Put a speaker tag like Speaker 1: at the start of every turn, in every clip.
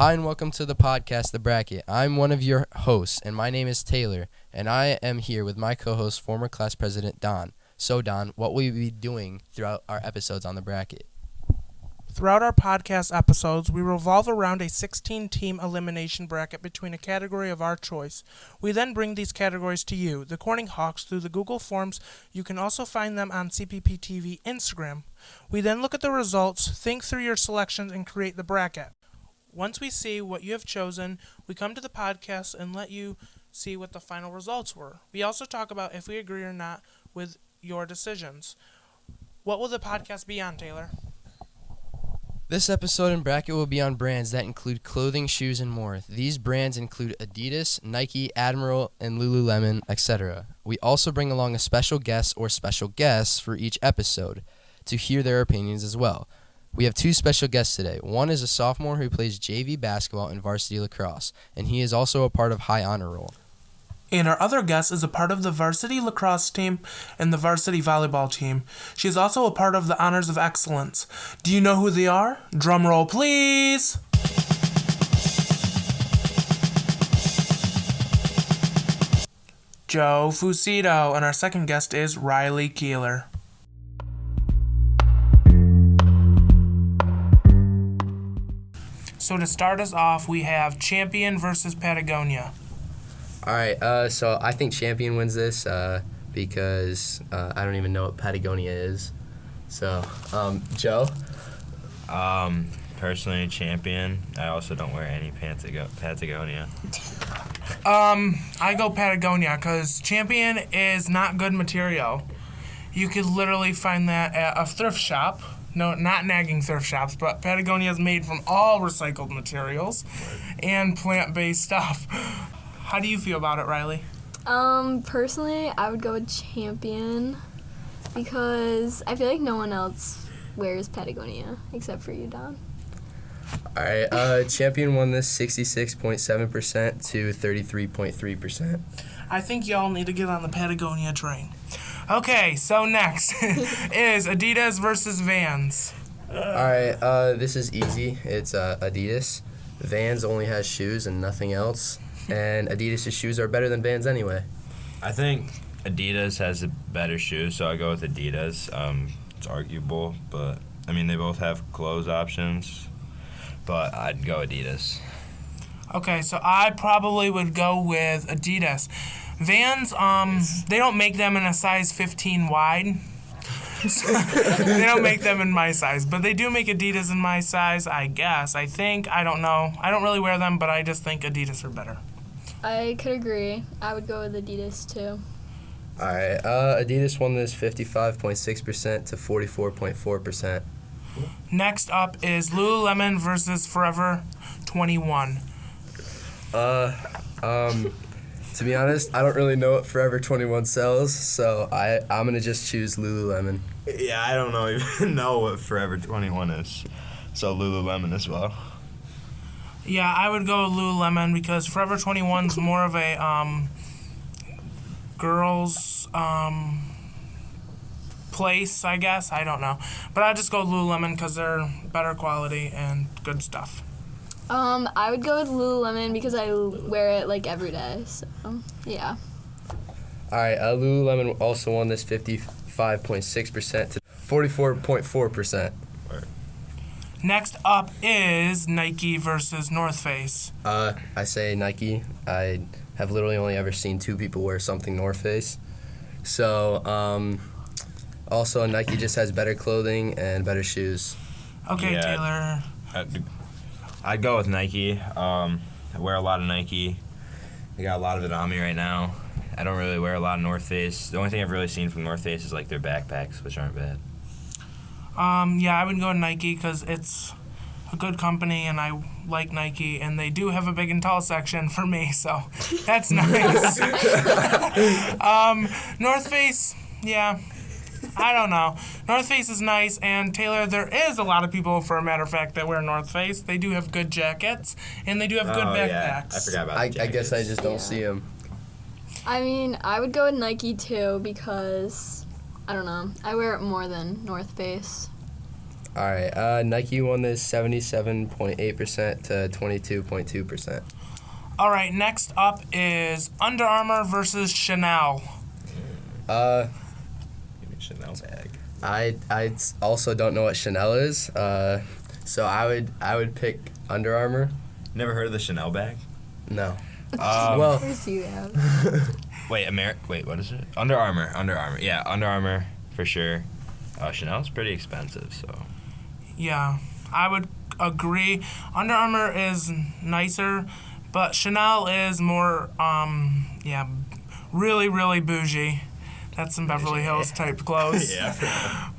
Speaker 1: Hi and welcome to the podcast, The Bracket. I'm one of your hosts, and my name is Taylor, and I am here with my co-host, former class president, Don. So, Don, what will we be doing throughout our episodes on The Bracket?
Speaker 2: Throughout our podcast episodes, we revolve around a 16-team elimination bracket between a category of our choice. We then bring these categories to you, the Corning Hawks, through the Google Forms. You can also find them on CPP TV Instagram. We then look at the results, think through your selections, and create the bracket. Once we see what you have chosen, we come to the podcast and let you see what the final results were. We also talk about if we agree or not with your decisions. What will the podcast be on, Taylor?
Speaker 1: This episode and bracket will be on brands that include clothing, shoes, and more. These brands include Adidas, Nike, Admiral, and Lululemon, etc. We also bring along a special guest or special guests for each episode to hear their opinions as well. We have two special guests today. One is a sophomore who plays JV basketball and varsity lacrosse, and he is also a part of High Honor Roll.
Speaker 2: And our other guest is a part of the varsity lacrosse team and the varsity volleyball team. She is also a part of the Honors of Excellence. Do you know who they are? Drum roll, please! Joe Fusito, and our second guest is Riley Keeler. So to start us off, we have Champion versus Patagonia.
Speaker 1: All right, so I think Champion wins this because I don't even know what Patagonia is. So, Joe?
Speaker 3: Personally, Champion. I also don't wear any Patagonia.
Speaker 2: I go Patagonia because Champion is not good material. You could literally find that at a thrift shop. No, not nagging thrift shops, but Patagonia is made from all recycled materials and plant-based stuff. How do you feel about it, Riley?
Speaker 4: Personally, I would go with Champion because I feel like no one else wears Patagonia except for you, Don.
Speaker 1: All right, Champion won this 66.7% to 33.3%.
Speaker 2: I think y'all need to get on the Patagonia train. Okay, so next is Adidas versus Vans.
Speaker 1: All right, this is easy. It's Adidas. Vans only has shoes and nothing else, and Adidas' shoes are better than Vans anyway.
Speaker 3: I think Adidas has a better shoe, so I go with Adidas. It's arguable, but I mean they both have clothes options, but I'd go Adidas.
Speaker 2: Okay, so I probably would go with Adidas. Vans, they don't make them in a size 15 wide. They don't make them in my size, but they do make Adidas in my size, I guess. I think, I don't know. I don't really wear them, but I just think Adidas are better.
Speaker 4: I could agree. I would go with Adidas too.
Speaker 1: All right, Adidas won this 55.6% to 44.4%.
Speaker 2: Next up is Lululemon versus Forever 21.
Speaker 1: To be honest, I don't really know what Forever 21 sells, so I'm going to just choose Lululemon.
Speaker 3: Yeah, I don't even know what Forever 21 is, so Lululemon as well.
Speaker 2: Yeah, I would go with Lululemon because Forever 21's more of a girls' place, I guess. I don't know. But I'd just go Lululemon because they're better quality and good stuff.
Speaker 4: I would go with Lululemon because I wear it like every day. So yeah.
Speaker 1: All right, Lululemon also won this 55.6% to 44.4%.
Speaker 2: Next up is Nike versus North Face.
Speaker 1: I say Nike. I have literally only ever seen two people wear something North Face. So, also Nike just has better clothing and better shoes.
Speaker 2: Okay,
Speaker 3: Yeah.
Speaker 2: Taylor.
Speaker 3: I'd go with Nike. I wear a lot of Nike. I got a lot of it on me right now. I don't really wear a lot of North Face. The only thing I've really seen from North Face is like their backpacks, which aren't bad.
Speaker 2: Yeah, I would go with Nike because it's a good company and I like Nike and they do have a big and tall section for me, so that's nice. North Face, yeah. I don't know. North Face is nice, and Taylor, there is a lot of people, for a matter of fact, that wear North Face. They do have good jackets, and they do have good backpacks.
Speaker 3: Yeah. I forgot about the
Speaker 1: I guess I
Speaker 3: jackets.
Speaker 1: just don't see them.
Speaker 4: I mean, I would go with Nike too because, I don't know, I wear it more than North Face.
Speaker 1: All right. Nike won this 77.8% to 22.2%.
Speaker 2: All right, next up is Under Armour versus Chanel.
Speaker 1: Uh,
Speaker 3: Give me a Chanel bag.
Speaker 1: I also don't know what Chanel is. So I would pick Under Armour.
Speaker 3: Never heard of the Chanel bag?
Speaker 1: No.
Speaker 3: Um,
Speaker 1: Well,
Speaker 4: Of course you have.
Speaker 3: Wait, what is it? Under Armour. Yeah, Under Armour for sure. Chanel's pretty expensive, so.
Speaker 2: Yeah, I would agree. Under Armour is nicer, but Chanel is more, really, really bougie. That's some Beverly Hills type clothes.
Speaker 3: Yeah.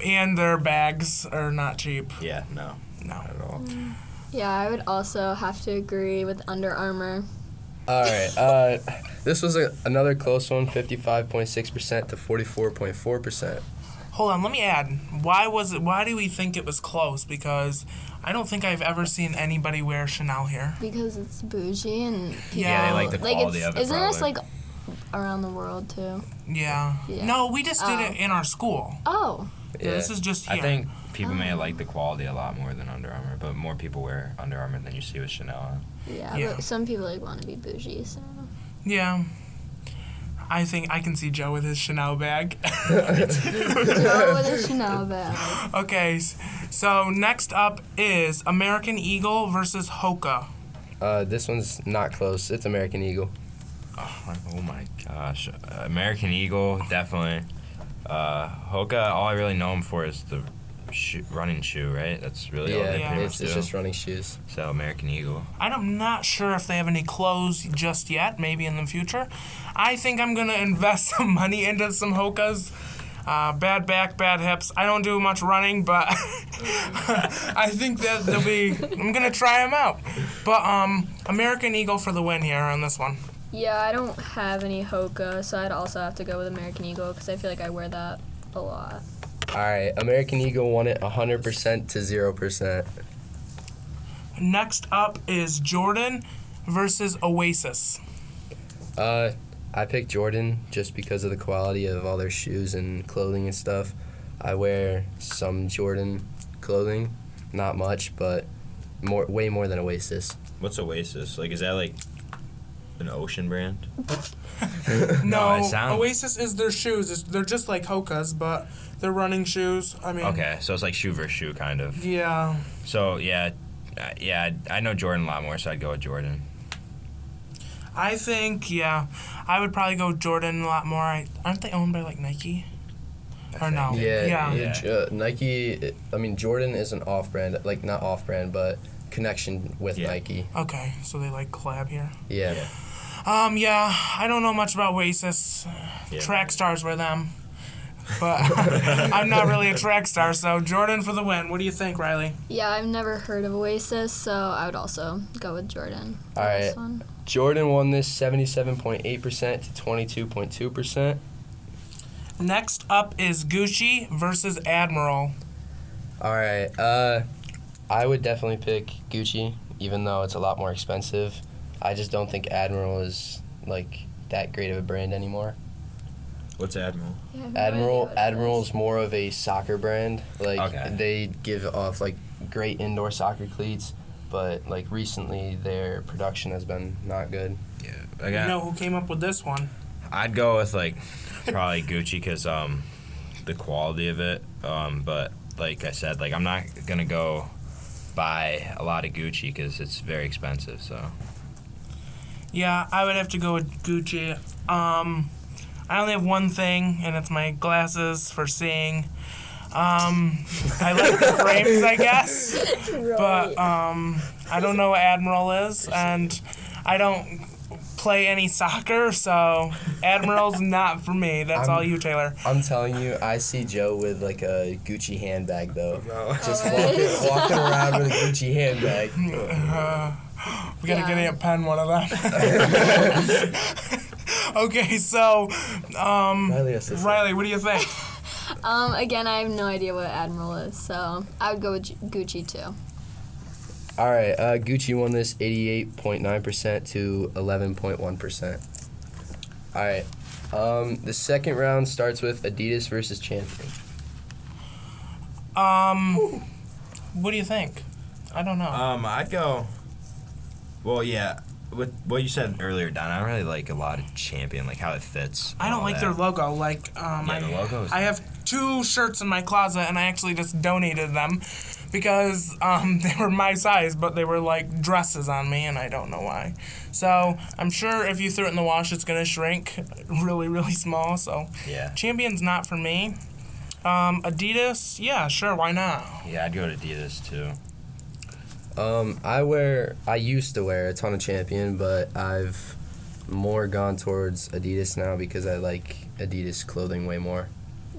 Speaker 2: And their bags are not cheap.
Speaker 3: Yeah, no.
Speaker 2: No.
Speaker 3: Not at all.
Speaker 4: Yeah, I would also have to agree with Under Armour.
Speaker 1: all right. This was another close one, 55.6% to 44.4%.
Speaker 2: Hold on, let me add. Why do we think it was close? Because I don't think I've ever seen anybody wear Chanel here.
Speaker 4: Because it's bougie and people,
Speaker 2: Yeah,
Speaker 3: they like the quality
Speaker 4: it's,
Speaker 3: of it,
Speaker 4: Isn't this
Speaker 3: probably.
Speaker 4: like around the world too?
Speaker 2: Yeah.
Speaker 4: Yeah.
Speaker 2: No, we just did
Speaker 4: Oh.
Speaker 2: it in our school.
Speaker 4: Oh,
Speaker 2: Yeah, this is just here.
Speaker 3: I think people may like the quality a lot more than Under Armour, but more people wear Under Armour than you see with Chanel.
Speaker 4: yeah,
Speaker 2: Yeah.
Speaker 4: but some people like want to be bougie, so.
Speaker 2: Yeah. I think I can see Joe with his Chanel bag.
Speaker 4: Joe with a Chanel bag.
Speaker 2: Okay, so next up is American Eagle versus Hoka.
Speaker 1: This one's not close. It's American Eagle.
Speaker 3: Oh my gosh. American Eagle, definitely. Hoka, all I really know him for is the running shoe, right? That's really all they
Speaker 1: Yeah,
Speaker 3: pretty
Speaker 1: it's
Speaker 3: much do.
Speaker 1: just running shoes.
Speaker 3: So American Eagle.
Speaker 2: I'm not sure if they have any clothes just yet, maybe in the future. I think I'm going to invest some money into some Hokas. Bad back, bad hips. I don't do much running, but I think that I'm going to try them out. But American Eagle for the win here on this one.
Speaker 4: Yeah, I don't have any Hoka, so I'd also have to go with American Eagle because I feel like I wear that a lot.
Speaker 1: All right. American Eagle won it 100% to 0%.
Speaker 2: Next up is Jordan versus Oasis.
Speaker 1: I picked Jordan just because of the quality of all their shoes and clothing and stuff. I wear some Jordan clothing, not much, but way more than Oasis.
Speaker 3: What's Oasis? Like, is that like an ocean brand?
Speaker 2: No,
Speaker 3: it sounds-
Speaker 2: Oasis is their shoes. They're just like Hoka's, but they're running shoes. I mean,
Speaker 3: Okay, so it's like shoe versus shoe, kind of.
Speaker 2: yeah.
Speaker 3: So, yeah, I know Jordan a lot more, so I'd go with Jordan.
Speaker 2: I think, yeah, I would probably go Jordan a lot more. Aren't they owned by like Nike? Or no?
Speaker 1: Yeah. Nike. I mean, Jordan is an off-brand, like not off-brand, but connection with
Speaker 3: Yeah.
Speaker 1: Nike.
Speaker 2: Okay, so they like collab here.
Speaker 1: Yeah.
Speaker 2: Yeah, I don't know much about Oasis.
Speaker 3: Yeah.
Speaker 2: Track stars were them. But I'm not really a track star, so Jordan for the win. What do you think, Riley?
Speaker 4: Yeah, I've never heard of Oasis, so I would also go with Jordan. For
Speaker 1: All
Speaker 4: this
Speaker 1: right.
Speaker 4: one.
Speaker 1: Jordan won this 77.8% to 22.2%.
Speaker 2: Next up is Gucci versus Admiral.
Speaker 1: All right. I would definitely pick Gucci, even though it's a lot more expensive. I just don't think Admiral is like that great of a brand anymore.
Speaker 3: What's Admiral?
Speaker 4: Yeah, I have no idea what it
Speaker 1: Admiral's
Speaker 4: is.
Speaker 1: more of a soccer brand. Like
Speaker 3: Okay.
Speaker 1: they give off like great indoor soccer cleats, but like recently their production has been not good.
Speaker 3: Yeah,
Speaker 2: You know who came up with this one?
Speaker 3: I'd go with like probably Gucci because the quality of it. But like I said, like I'm not gonna go buy a lot of Gucci because it's very expensive. So
Speaker 2: Yeah, I would have to go with Gucci. I only have one thing, and it's my glasses for seeing. I like the frames, I guess, but I don't know what Admiral is, and I don't play any soccer, so Admiral's not for me. That's all you, Taylor.
Speaker 1: I'm telling you, I see Joe with like a Gucci handbag though. Just
Speaker 4: Oh,
Speaker 1: walking around with a Gucci handbag.
Speaker 2: We gotta
Speaker 4: Yeah.
Speaker 2: get Aunt Pen one of them. Okay, so
Speaker 1: Riley has to say.
Speaker 2: Riley, what do you think?
Speaker 4: Again, I have no idea what Admiral is, so I would go with Gucci too.
Speaker 1: All right, Gucci won this 88.9% to 11.1%. All right, the second round starts with Adidas versus Champion.
Speaker 2: What do you think? I don't know.
Speaker 3: I'd go. Well, yeah. With what you said earlier, Don, I don't really like a lot of Champion, like how it fits.
Speaker 2: I don't like their logo. Like,
Speaker 3: Yeah, the logo's.
Speaker 2: I have 2 shirts in my closet, and I actually just donated them because they were my size, but they were like dresses on me, and I don't know why. So I'm sure if you threw it in the wash, it's gonna shrink really, really small. So
Speaker 3: Yeah.
Speaker 2: Champion's not for me. Adidas, yeah, sure, why not?
Speaker 3: Yeah, I'd go to Adidas too.
Speaker 1: I used to wear a ton of Champion, but I've more gone towards Adidas now because I like Adidas clothing way more.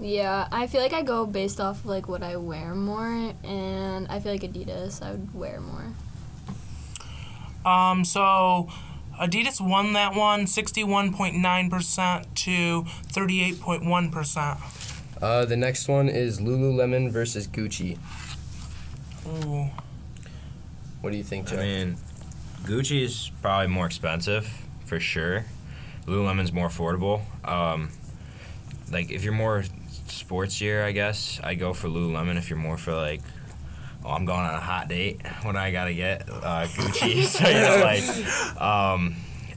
Speaker 4: Yeah, I feel like I go based off of, like, what I wear more, and I feel like Adidas I would wear more.
Speaker 2: So Adidas won that one, 61.9% to 38.1%.
Speaker 1: The next one is Lululemon versus Gucci.
Speaker 2: Ooh.
Speaker 1: What do you think, Joe?
Speaker 3: I mean, Gucci is probably more expensive for sure. Lululemon's more affordable. Like if you're more sportsier, I guess I'd go for Lululemon. If you're more for like, oh, I'm going on a hot date, what do I gotta get? Gucci. So you know, like,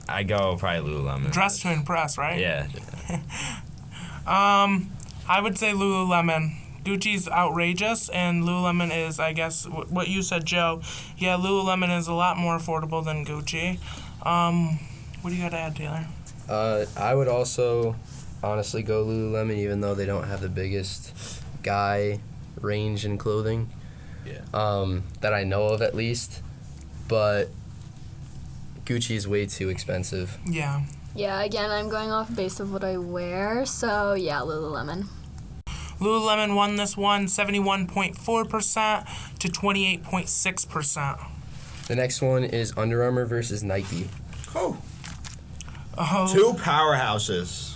Speaker 3: I go probably Lululemon.
Speaker 2: Dress to impress, right?
Speaker 3: Yeah.
Speaker 2: I would say Lululemon. Gucci's outrageous, and Lululemon is, I guess, what you said, Joe. Yeah, Lululemon is a lot more affordable than Gucci. What do you got to add, Taylor?
Speaker 1: I would also honestly go Lululemon, even though they don't have the biggest guy range in clothing.
Speaker 3: Yeah.
Speaker 1: That I know of at least. But Gucci is way too expensive.
Speaker 2: Yeah.
Speaker 4: Yeah, again, I'm going off based of what I wear, so yeah, Lululemon.
Speaker 2: Lululemon won this one, 71.4% to 28.6%.
Speaker 1: The next one is Under Armour versus Nike.
Speaker 3: Oh.
Speaker 2: Oh,
Speaker 3: 2 powerhouses.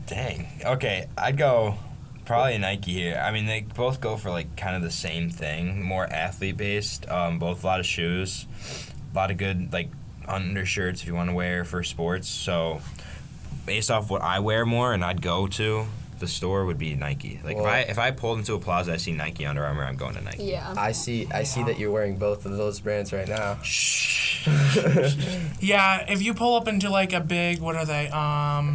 Speaker 3: Dang. Okay, I'd go probably Nike here. I mean, they both go for like kind of the same thing, more athlete based. Both a lot of shoes, a lot of good like undershirts if you want to wear for sports. So based off what I wear more and I'd go to the store would be Nike. Like
Speaker 1: Well-
Speaker 3: if I pulled into a plaza, I see Nike, Under Armour, I'm going to Nike.
Speaker 4: Yeah.
Speaker 1: I see that you're wearing both of those brands right now.
Speaker 2: yeah, if you pull up into like a big, what are they,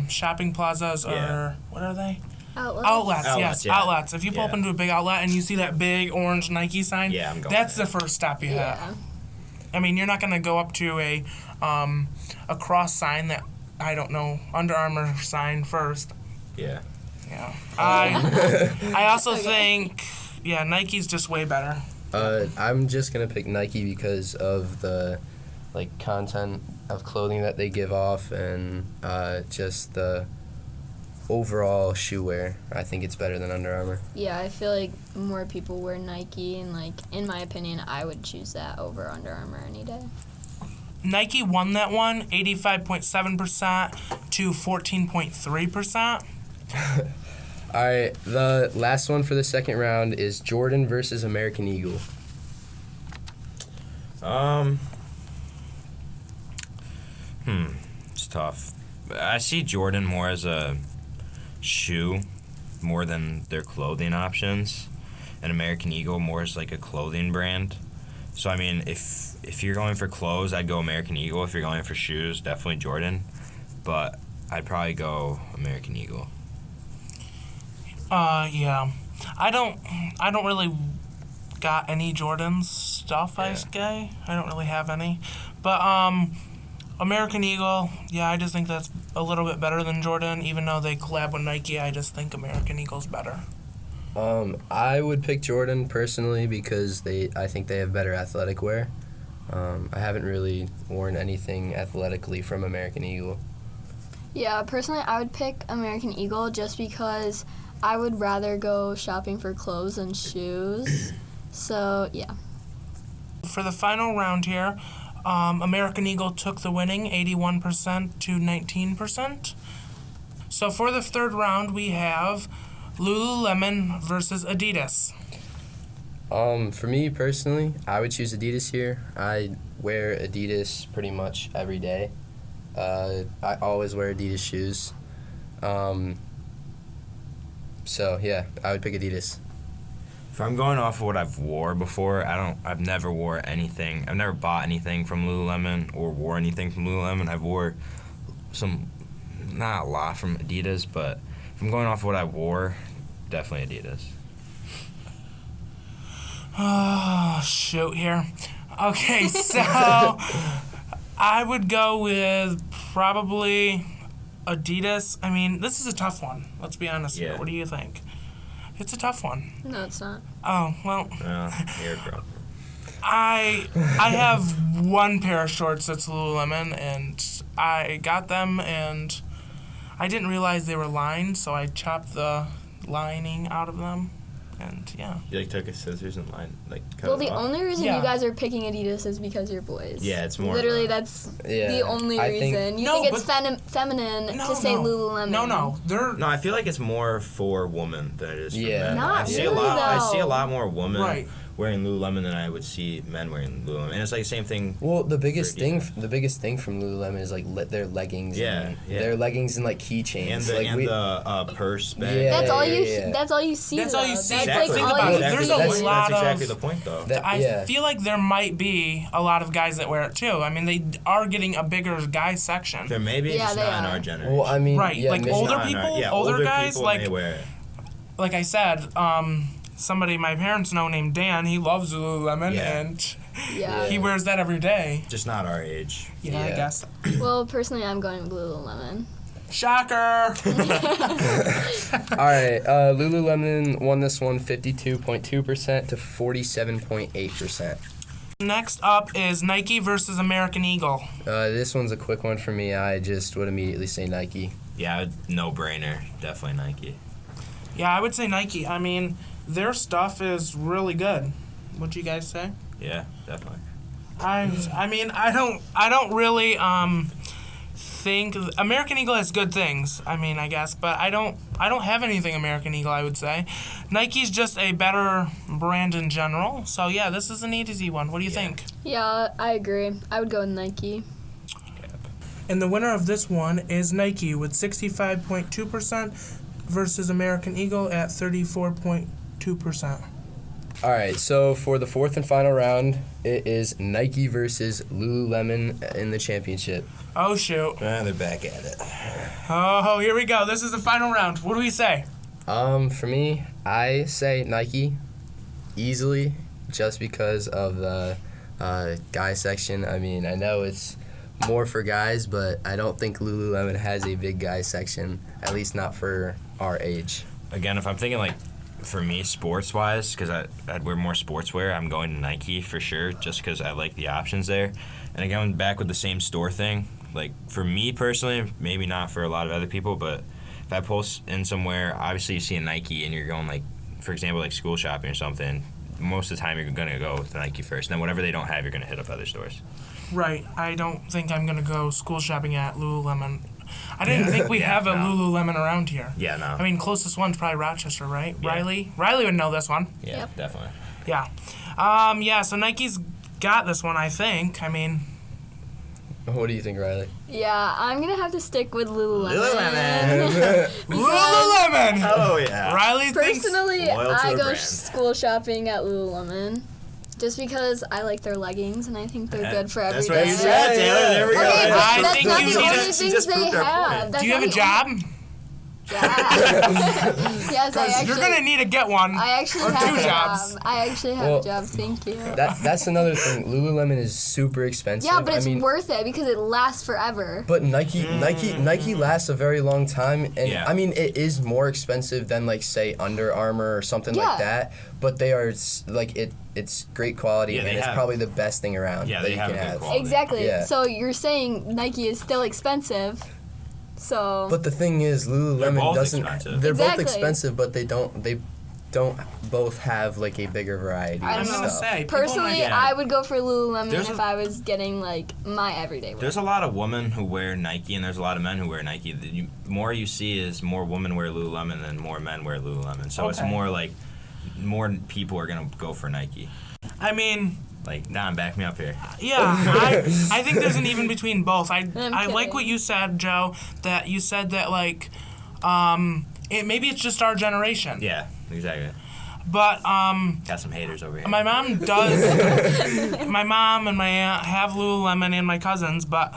Speaker 2: shopping plazas or,
Speaker 3: Yeah.
Speaker 2: what are they?
Speaker 4: Outlets.
Speaker 2: Outlets, yes,
Speaker 3: Outlets, yeah.
Speaker 2: outlets. If you pull up
Speaker 3: Yeah.
Speaker 2: into a big outlet and you see that big orange Nike sign,
Speaker 3: Yeah, I'm going
Speaker 2: that's
Speaker 3: there.
Speaker 2: the first stop you
Speaker 4: Yeah.
Speaker 2: have. I mean, you're not going to go up to a cross sign that, I don't know, Under Armour sign first.
Speaker 3: Yeah.
Speaker 2: Yeah. I also
Speaker 4: Okay.
Speaker 2: think, yeah, Nike's just way better.
Speaker 1: I'm just gonna pick Nike because of the like content of clothing that they give off and just the overall shoe wear. I think it's better than Under Armour.
Speaker 4: Yeah, I feel like more people wear Nike, and like, in my opinion, I would choose that over Under Armour any day.
Speaker 2: Nike won that one, 85.7% to 14.3%.
Speaker 1: All right, the last one for the second round is Jordan versus American Eagle.
Speaker 3: It's tough. I see Jordan more as a shoe more than their clothing options, and American Eagle more as like a clothing brand. So I mean, if you're going for clothes, I'd go American Eagle. If you're going for shoes, definitely Jordan. But I'd probably go American Eagle.
Speaker 2: Yeah. I don't really got any Jordan stuff, I
Speaker 3: Yeah.
Speaker 2: don't really have any. But, American Eagle, yeah, I just think that's a little bit better than Jordan. Even though they collab with Nike, I just think American Eagle's better.
Speaker 1: I would pick Jordan personally because I think they have better athletic wear. I haven't really worn anything athletically from American Eagle.
Speaker 4: Yeah, personally, I would pick American Eagle just because I would rather go shopping for clothes and shoes. So, yeah.
Speaker 2: For the final round here, American Eagle took the winning 81% to 19%. So for the third round, we have Lululemon versus Adidas.
Speaker 1: For me personally, I would choose Adidas here. I wear Adidas pretty much every day. I always wear Adidas shoes. So yeah, I would pick Adidas.
Speaker 3: If I'm going off of what I've wore before, I've never wore anything. I've never bought anything from Lululemon or wore anything from Lululemon. I've wore not a lot from Adidas, but if I'm going off of what I wore, definitely Adidas.
Speaker 2: Oh, shoot here. Okay, so I would go with probably Adidas. I mean, this is a tough one. Let's be honest here.
Speaker 3: Yeah.
Speaker 2: What do you think? It's a tough one.
Speaker 4: No, it's not.
Speaker 2: Oh, well,
Speaker 3: Here, bro.
Speaker 2: I have one pair of shorts that's Lululemon, and I got them, and I didn't realize they were lined, so I chopped the lining out of them, and yeah.
Speaker 3: You took a scissors and cut
Speaker 4: Well, the only reason
Speaker 2: Yeah.
Speaker 4: you guys are picking Adidas is because you're boys.
Speaker 3: Yeah, it's more.
Speaker 4: Literally, that's
Speaker 1: Yeah,
Speaker 4: the only
Speaker 1: I think-
Speaker 4: reason. You
Speaker 2: No,
Speaker 4: think it's feminine to say Lululemon.
Speaker 2: No, they're
Speaker 3: No, I feel like it's more for women than it is for
Speaker 1: Yeah.
Speaker 3: men.
Speaker 4: Not
Speaker 3: I see
Speaker 4: really,
Speaker 3: I see a
Speaker 4: though.
Speaker 3: lot more women
Speaker 2: Right.
Speaker 3: wearing Lululemon than I would see men wearing Lululemon, and it's like the same thing.
Speaker 1: Well, the biggest
Speaker 3: For
Speaker 1: thing,
Speaker 3: Adidas.
Speaker 1: the biggest thing from Lululemon is like their leggings.
Speaker 3: Yeah,
Speaker 1: and
Speaker 3: yeah.
Speaker 1: Their leggings and like keychains.
Speaker 3: And the purse bag.
Speaker 1: Yeah,
Speaker 4: That's all you.
Speaker 1: yeah.
Speaker 4: That's all you see.
Speaker 2: That's all you
Speaker 4: though.
Speaker 2: see.
Speaker 4: That's
Speaker 3: Exactly.
Speaker 4: like
Speaker 2: Think
Speaker 4: all
Speaker 2: about
Speaker 4: you
Speaker 2: it. There's
Speaker 4: see.
Speaker 2: a
Speaker 1: That's-
Speaker 2: lot
Speaker 3: That's exactly
Speaker 2: of.
Speaker 3: the point, though.
Speaker 2: I feel like there might be a lot of guys that wear it too. I mean, they are getting a bigger guy section.
Speaker 3: There may be,
Speaker 4: Yeah,
Speaker 3: just
Speaker 4: they
Speaker 3: not in
Speaker 4: are.
Speaker 3: our generation.
Speaker 1: Well, I mean,
Speaker 2: Right,
Speaker 1: yeah,
Speaker 2: like
Speaker 1: maybe-
Speaker 2: older
Speaker 3: Not in our-
Speaker 2: people,
Speaker 3: yeah,
Speaker 2: older guys,
Speaker 3: people
Speaker 2: like-
Speaker 3: may wear it.
Speaker 2: Like I said, somebody my parents know named Dan, he loves Lululemon,
Speaker 3: Yeah.
Speaker 2: and
Speaker 4: Yeah.
Speaker 2: he wears that every day.
Speaker 3: Just not our age.
Speaker 2: Yeah, I
Speaker 1: Yeah.
Speaker 2: guess.
Speaker 4: Well, personally, I'm going with Lululemon.
Speaker 2: Shocker!
Speaker 1: All right, Lululemon won this one 52.2% to 47.8%.
Speaker 2: Next up is Nike versus American Eagle.
Speaker 1: This one's a quick one for me. I just would immediately say Nike.
Speaker 3: Yeah, no brainer. Definitely Nike.
Speaker 2: Yeah, I would say Nike. I mean, their stuff is really good. What'd you guys say?
Speaker 3: Yeah, definitely.
Speaker 2: I mean, I don't really think American Eagle has good things. I mean, I guess, but I don't have anything American Eagle, I would say. Nike's just a better brand in general. So yeah, this is an easy one. What do you think?
Speaker 4: Yeah, I agree. I would go with Nike.
Speaker 2: And the winner of this one is Nike with 65.2% versus American Eagle at 34.2%.
Speaker 1: All right, so for the fourth and final round, it is Nike versus Lululemon in the championship.
Speaker 2: Oh shoot.
Speaker 3: They're back at it.
Speaker 2: Oh, here we go. This is the final round. What do we say?
Speaker 1: For me, I say Nike easily, just because of the guy section. I mean, I know it's more for guys, but I don't think Lululemon has a big guy section, at least not for our age.
Speaker 3: Again, if I'm thinking like, for me, sports-wise, because I'd wear more sportswear, I'm going to Nike for sure, just because I like the options there. And again, back with the same store thing, like for me personally, maybe not for a lot of other people, but if I post in somewhere, obviously you see a Nike and you're going like, for example, like school shopping or something, most of the time you're going to go with Nike first. And then whatever they don't have, you're going to hit up other stores.
Speaker 2: Right. I don't think I'm gonna go school shopping at Lululemon. I didn't think we
Speaker 3: Yeah,
Speaker 2: have a
Speaker 3: no.
Speaker 2: Lululemon around here.
Speaker 3: Yeah, no.
Speaker 2: I mean, closest one's probably Rochester, right?
Speaker 3: Yeah.
Speaker 2: Riley would know this one.
Speaker 3: Yeah,
Speaker 4: Yep.
Speaker 3: definitely.
Speaker 2: Yeah. Yeah, so Nike's got this one, I think. I mean,
Speaker 1: What do you think, Riley?
Speaker 4: Yeah, I'm gonna have to stick with Lululemon.
Speaker 2: Lululemon!
Speaker 3: Oh, yeah.
Speaker 2: Riley thinks...
Speaker 4: Personally,
Speaker 3: Loyal to
Speaker 4: I
Speaker 3: the
Speaker 4: go
Speaker 3: brand.
Speaker 4: school shopping at Lululemon. Just because I like their leggings and I think they're good for every
Speaker 3: That's
Speaker 4: day.
Speaker 3: what you said, Taylor. There we go.
Speaker 4: Okay, but
Speaker 2: I
Speaker 4: that's
Speaker 2: think
Speaker 4: not
Speaker 2: you
Speaker 4: the
Speaker 2: need
Speaker 4: only
Speaker 2: to-
Speaker 3: she
Speaker 4: things
Speaker 3: just
Speaker 4: they
Speaker 3: proved her
Speaker 4: have.
Speaker 3: point.
Speaker 4: That's
Speaker 2: Do you have
Speaker 4: not
Speaker 2: a
Speaker 4: the
Speaker 2: job?
Speaker 4: only- Yes, I actually.
Speaker 2: You're gonna need to get one.
Speaker 4: I actually
Speaker 2: or
Speaker 4: have
Speaker 2: two
Speaker 4: a
Speaker 2: jobs.
Speaker 4: job. I actually have
Speaker 1: Well,
Speaker 4: a job. Thank you.
Speaker 1: That's another thing. Lululemon is super expensive.
Speaker 4: Yeah, but it's
Speaker 1: I mean,
Speaker 4: worth it because it lasts forever.
Speaker 1: But Nike lasts a very long time, and
Speaker 3: Yeah.
Speaker 1: I mean it is more expensive than like say Under Armour or something
Speaker 4: Yeah.
Speaker 1: like that. But they are like it's great quality,
Speaker 3: Yeah,
Speaker 1: and
Speaker 3: they
Speaker 1: it's
Speaker 3: have-
Speaker 1: probably the best thing around
Speaker 3: Yeah,
Speaker 1: that
Speaker 3: they
Speaker 1: you
Speaker 3: have
Speaker 1: can
Speaker 3: a good
Speaker 1: have.
Speaker 3: quality.
Speaker 4: Exactly.
Speaker 1: Yeah.
Speaker 4: So you're saying Nike is still expensive. So.
Speaker 1: But the thing is,
Speaker 3: They're
Speaker 1: Lululemon
Speaker 3: both
Speaker 1: doesn't.
Speaker 3: expensive.
Speaker 1: They're both
Speaker 4: Exactly.
Speaker 1: expensive, but they don't both have like a bigger variety
Speaker 4: I
Speaker 1: of
Speaker 4: don't
Speaker 2: I'm gonna
Speaker 1: stuff.
Speaker 2: say, people
Speaker 4: Personally,
Speaker 2: might-
Speaker 3: Yeah.
Speaker 4: I would go for Lululemon
Speaker 3: There's
Speaker 4: if
Speaker 3: a-
Speaker 4: I was getting like my everyday wear.
Speaker 3: There's a lot of women who wear Nike, and there's a lot of men who wear Nike. The more you see is more women wear Lululemon than more men wear Lululemon. So it's
Speaker 2: Okay.
Speaker 3: more like more people are gonna go for Nike.
Speaker 2: I mean,
Speaker 3: Like, Don, back me up here.
Speaker 2: yeah, I think there's an even between both. I like
Speaker 4: kidding.
Speaker 2: what you said, Joe, that you said that, like, maybe it's just our generation.
Speaker 3: Yeah, exactly.
Speaker 2: But
Speaker 3: Got some haters over here.
Speaker 2: my mom does. My mom and my aunt have Lululemon and my cousins, but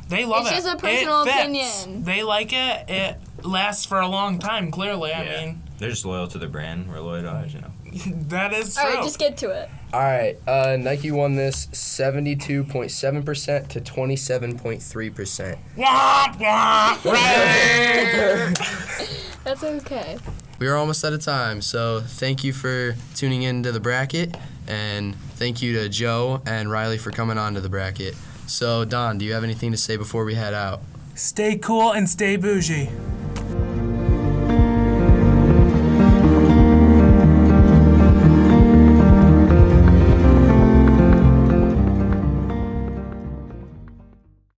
Speaker 2: they love
Speaker 4: It's
Speaker 2: it.
Speaker 4: just a personal
Speaker 2: It fits.
Speaker 4: opinion.
Speaker 2: They like it. It lasts for a long time. Clearly, I
Speaker 3: Yeah.
Speaker 2: mean,
Speaker 3: They're just loyal to their brand. We're loyal to ours, you know.
Speaker 2: that is true.
Speaker 4: All right, just get to it.
Speaker 1: All right, Nike won this 72.7% to 27.3%.
Speaker 2: Womp womp. Right.
Speaker 4: That's okay.
Speaker 1: We are almost out of time, so thank you for tuning in to the bracket, and thank you to Joe and Riley for coming on to the bracket. So, Don, do you have anything to say before we head out?
Speaker 2: Stay cool and stay bougie.